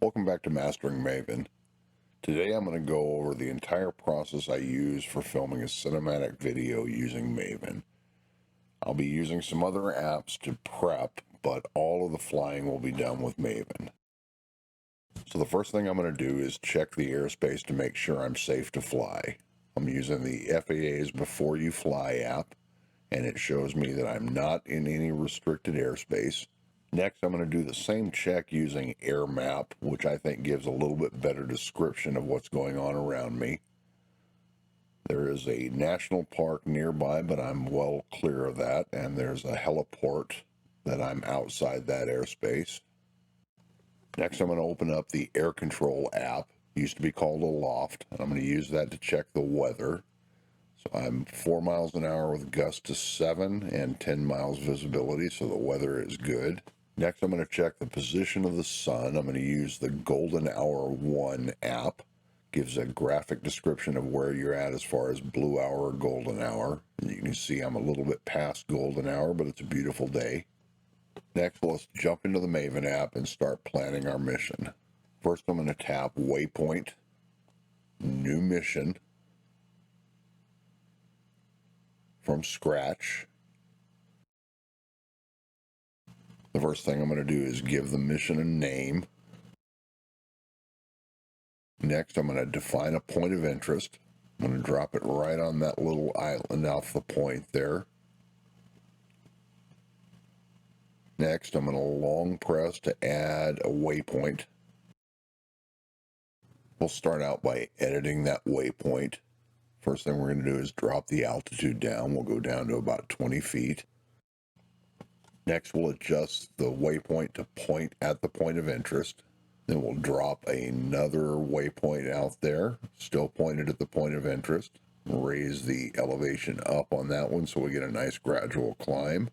Welcome back to Mastering Maven. Today I'm going to go over the entire process I use for filming a cinematic video using Maven. I'll be using some other apps to prep, but all of the flying will be done with Maven. So the first thing I'm going to do is check the airspace to make sure I'm safe to fly. I'm using the FAA's Before You Fly app, and it shows me that I'm not in any restricted airspace. Next, I'm going to do the same check using Air Map, which I think gives a little bit better description of what's going on around me. There is a national park nearby, but I'm well clear of that, and there's a heliport that I'm outside that airspace. Next, I'm going to open up the Air Control app, used to be called Aloft, and I'm going to use that to check the weather. So I'm 4 miles an hour with gusts to 7 and 10 miles visibility, so the weather is good. Next, I'm going to check the position of the sun. I'm going to use the Golden Hour 1 app. Gives a graphic description of where you're at as far as blue hour or golden hour. And you can see I'm a little bit past golden hour, but it's a beautiful day. Next, let's jump into the Maven app and start planning our mission. First, I'm going to tap Waypoint, New Mission, from scratch. The first thing I'm going to do is give the mission a name. Next, I'm going to define a point of interest. I'm going to drop it right on that little island off the point there. Next, I'm going to long press to add a waypoint. We'll start out by editing that waypoint. First thing we're going to do is drop the altitude down. We'll go down to about 20 feet. Next, we'll adjust the waypoint to point at the point of interest. Then we'll drop another waypoint out there, still pointed at the point of interest. Raise the elevation up on that one so we get a nice gradual climb.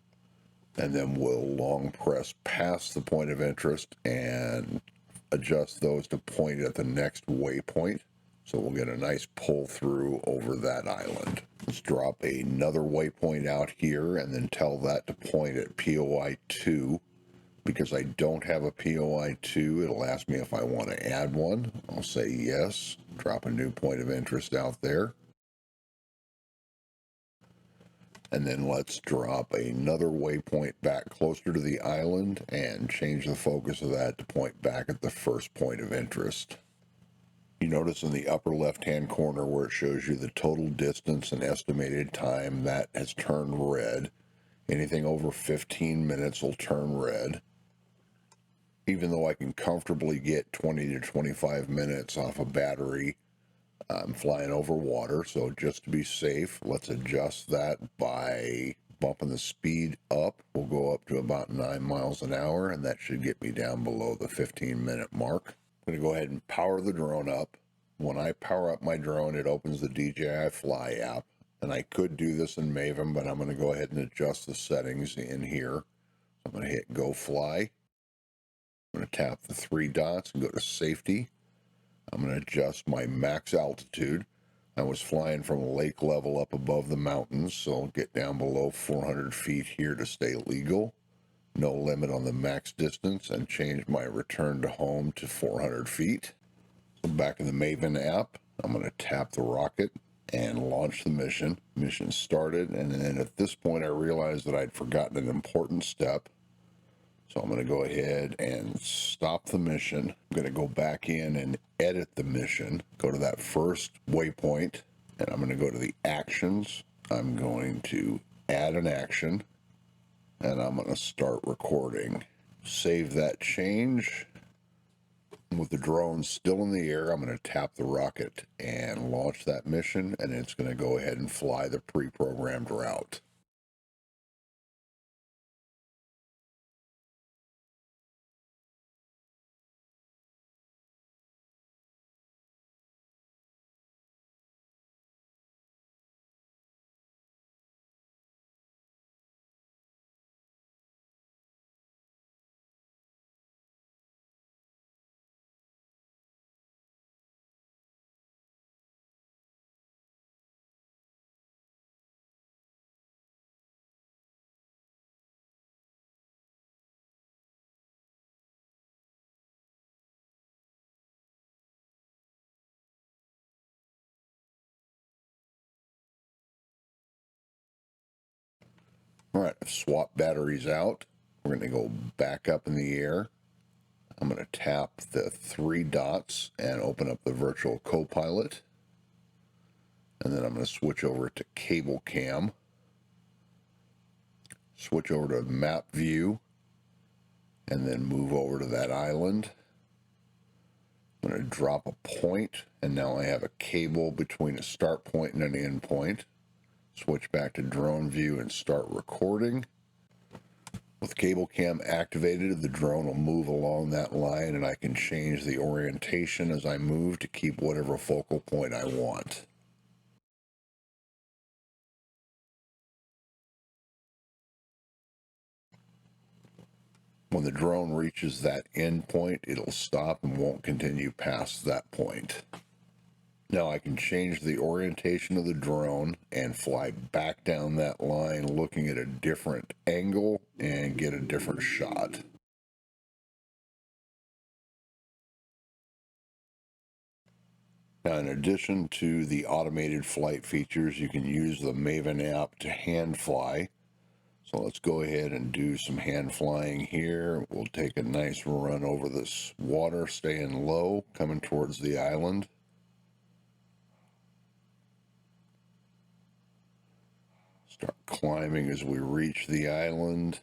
And then we'll long press past the point of interest and adjust those to point at the next waypoint. So we'll get a nice pull through over that island. Let's drop another waypoint out here and then tell that to point at POI 2. Because I don't have a POI 2, it'll ask me if I want to add one. I'll say yes. Drop a new point of interest out there. And then let's drop another waypoint back closer to the island and change the focus of that to point back at the first point of interest. You notice in the upper left-hand corner where it shows you the total distance and estimated time, that has turned red. Anything over 15 minutes will turn red. Even though I can comfortably get 20 to 25 minutes off a battery, I'm flying over water, so just to be safe, let's adjust that by bumping the speed up. We'll go up to about 9 miles an hour, and that should get me down below the 15-minute mark. I'm going to go ahead and power the drone up. When I power up my drone, it opens the DJI Fly App, and I could do this in Maven, but I'm going to go ahead and adjust the settings in here. I'm going to hit Go Fly. I'm going to tap the 3 dots and go to Safety. I'm going to adjust my max altitude. I was flying from lake level up above the mountains, so I'll get down below 400 feet here to stay legal. No limit on the max distance, and change my return to home to 400 feet. So back in the Maven app, I'm going to tap the rocket and launch the mission. Mission started, and then at this point I realized that I'd forgotten an important step. So I'm going to go ahead and stop the mission. I'm going to go back in and edit the mission. Go to that first waypoint, and I'm going to go to the actions. I'm going to add an action, and I'm going to start recording. Save that change. With the drone still in the air, I'm going to tap the rocket and launch that mission, and it's going to go ahead and fly the pre-programmed route. All right, I've swapped batteries out. We're going to go back up in the air. I'm going to tap the 3 dots and open up the virtual co-pilot. And then I'm going to switch over to cable cam. Switch over to map view. And then move over to that island. I'm going to drop a point, and now I have a cable between a start point and an end point. Switch back to drone view and start recording. With cable cam activated, the drone will move along that line, and I can change the orientation as I move to keep whatever focal point I want. When the drone reaches that end point, it'll stop and won't continue past that point. Now I can change the orientation of the drone and fly back down that line looking at a different angle and get a different shot. Now, in addition to the automated flight features, you can use the Maven app to hand fly. So let's go ahead and do some hand flying here. We'll take a nice run over this water, staying low, coming towards the island. Start climbing as we reach the island.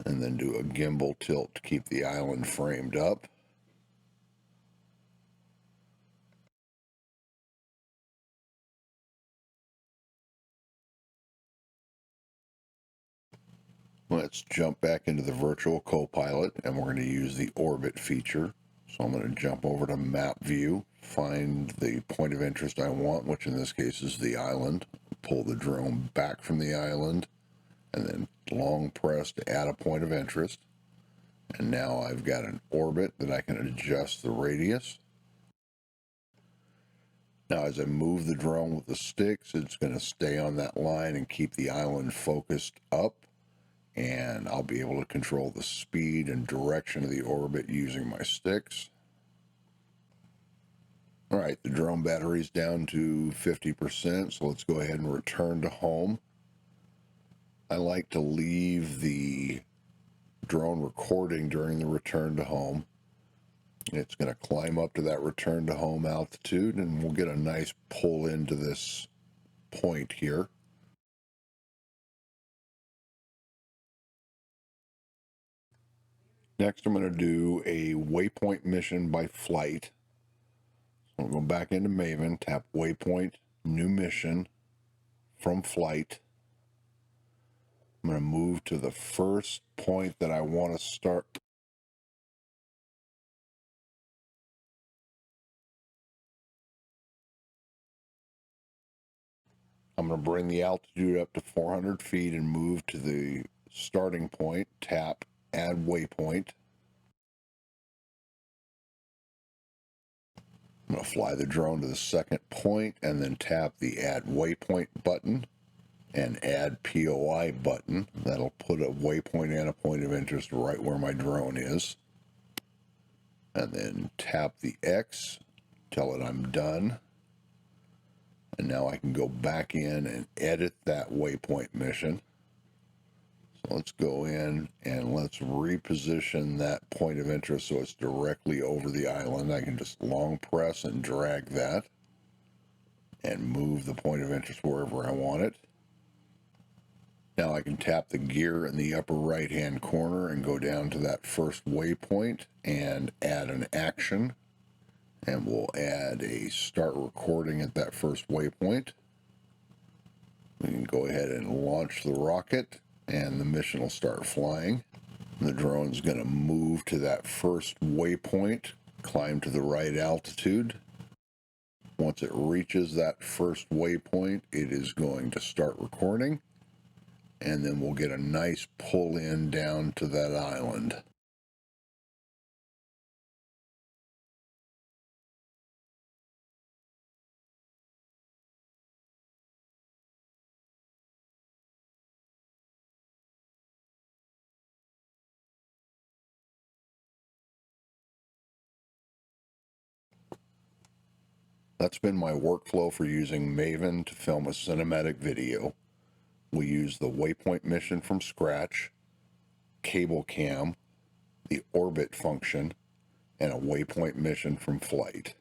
And then do a gimbal tilt to keep the island framed up. Let's jump back into the virtual co-pilot, and we're going to use the orbit feature. So I'm going to jump over to map view, find the point of interest I want, which in this case is the island. Pull the drone back from the island, and then long press to add a point of interest. And now I've got an orbit that I can adjust the radius. Now as I move the drone with the sticks, it's going to stay on that line and keep the island focused up. And I'll be able to control the speed and direction of the orbit using my sticks. All right, the drone battery's down to 50%, so let's go ahead and return to home. I like to leave the drone recording during the return to home. It's going to climb up to that return to home altitude, and we'll get a nice pull into this point here. Next, I'm going to do a Waypoint Mission by flight. So I'll go back into Maven, tap Waypoint, New Mission, from flight. I'm going to move to the first point that I want to start. I'm going to bring the altitude up to 400 feet and move to the starting point, tap Add Waypoint. I'm going to fly the drone to the second point and then tap the Add Waypoint button and Add POI button. That'll put a waypoint and a point of interest right where my drone is. And then tap the X, tell it I'm done. And now I can go back in and edit that waypoint mission. So let's go in and let's reposition that point of interest so it's directly over the island. I can just long press and drag that and move the point of interest wherever I want it. Now I can tap the gear in the upper right hand corner and go down to that first waypoint and add an action. And we'll add a start recording at that first waypoint. We can go ahead and launch the rocket, and the mission will start flying. The drone's going to move to that first waypoint, climb to the right altitude. Once it reaches that first waypoint, it is going to start recording, and then we'll get a nice pull in down to that island. That's been my workflow for using Maven to film a cinematic video. We use the Waypoint Mission from scratch, cable cam, the orbit function, and a Waypoint Mission from flight.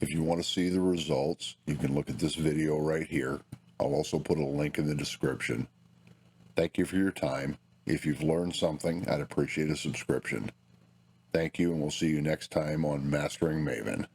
If you want to see the results, you can look at this video right here. I'll also put a link in the description. Thank you for your time. If you've learned something, I'd appreciate a subscription. Thank you, and we'll see you next time on Mastering Maven.